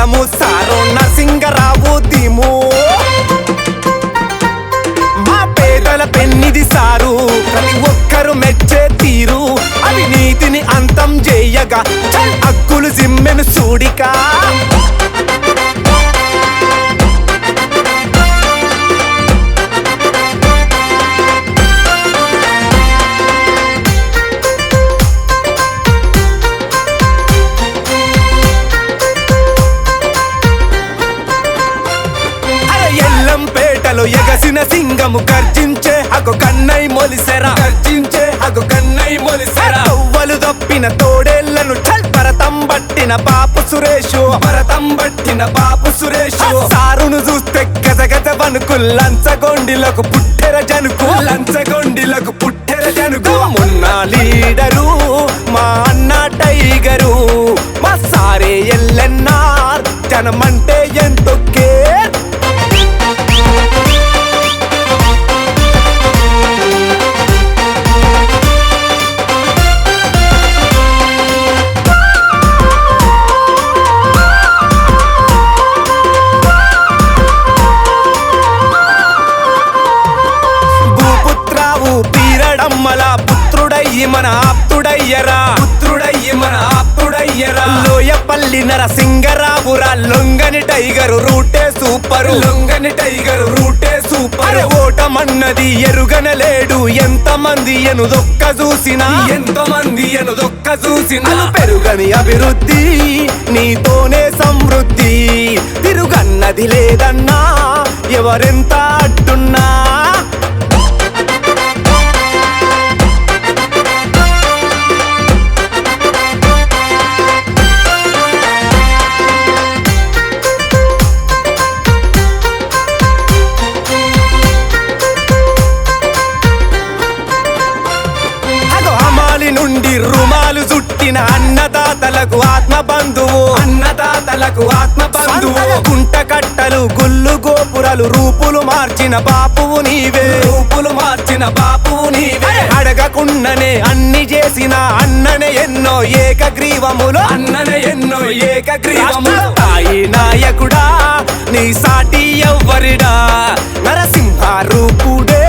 CM sir Narasingarao దిము మా పేదల పెన్నిది సారు ప్రతి ఒక్కరు మెచ్చే తీరు అవినీతిని అంతం చేయగా హక్కులు జిమ్మెను చూడికా ఎల్లంపేటలో ఎగసిన సింగము గర్జించే హగు కన్నై మొలిసెరా తవ్వలు దప్పిన తోడేళ్లను భరతం పట్టిన బాపు సురేషు సారును చూస్తే గజగజ వణుకు లంచగొండిలకు పుట్టెర జనుకు మొన్న లీడరు మా అన్న టైగరు మా సారే ఎల్లెన్నార్ జనమంటే ఎంతో కేర్ పీరడమ్మల పుత్రుడయ్యి మన ఆప్తుడయ్యరా లోయపల్లి నరసింగరావురా లొంగని టైగరు రూటే సూపర్ ఓటమన్నది ఎరుగనలేడు ఎంతమంది ఎనుదొక్క చూసినా పెరుగని అభివృద్ధి నీతోనే సమృద్ధి తిరుగన్నది లేదన్నా ఎవరెంత అడ్డున్నా నుండి రుమాలు చుట్టిన అన్నదాతలకు ఆత్మబంధువు కుంట కట్టలు గుళ్ళు గోపురాలు రూపులు మార్చిన బాపువు నీవే అడగకుండానే అన్ని చేసిన అన్ననే ఎన్నో ఏకగ్రీవములు తాయి నాయకుడా నీ సాటి ఎవ్వరిడా నరసింహ రూపుడే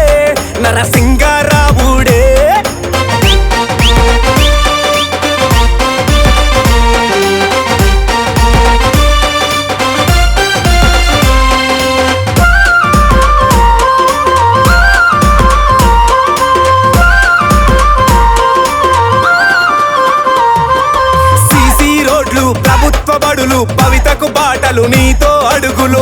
నరసింగరావుడే ప్రభుత్వ బడులు పవితకు బాటలు నీతో అడుగులు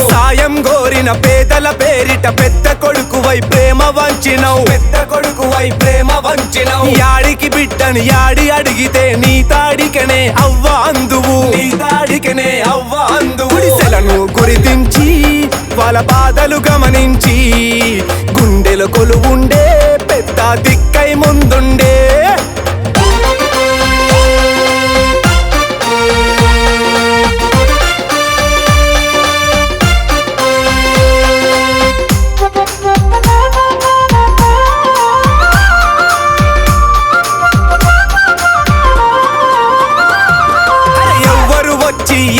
సాయం గోరిన పేదల పేరిట పెద్ద కొడుకువై ప్రేమ వంచినవు యాడికి బిడ్డని యాడి అడిగితే నీ తాడికనే అవ్వ అందువు గుడిసెలను గుర్తించి వాళ్ళ బాధలు గమనించి గుండెల కొలువుండే పెద్ద దిక్కై ముందుండే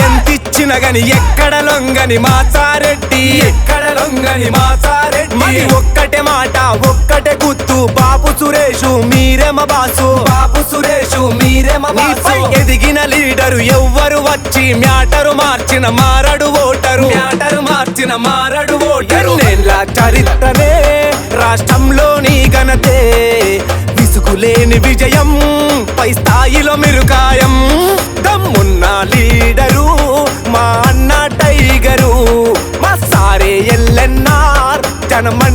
ఎంతిచ్చిన గని ఎక్కడ లొంగని మాచారెడ్డి మరి ఒక్కటే మాట ఒక్కటే గుర్తు బాపు సురేషు మీరేమ బాసు ఎదిగిన లీడరు ఎవ్వరు వచ్చి మ్యాటరు మార్చిన మారడు ఓటరు ఎన్నేళ్ళ చరిత్రనే రాష్ట్రంలోని ఘనతే విసుగులేని విజయం పై స్థాయిలో మిరుకాయం దమ్మున్న లీడరు మా అన్న టైగరు మా సారే ఎల్లెన్నార్ జనమ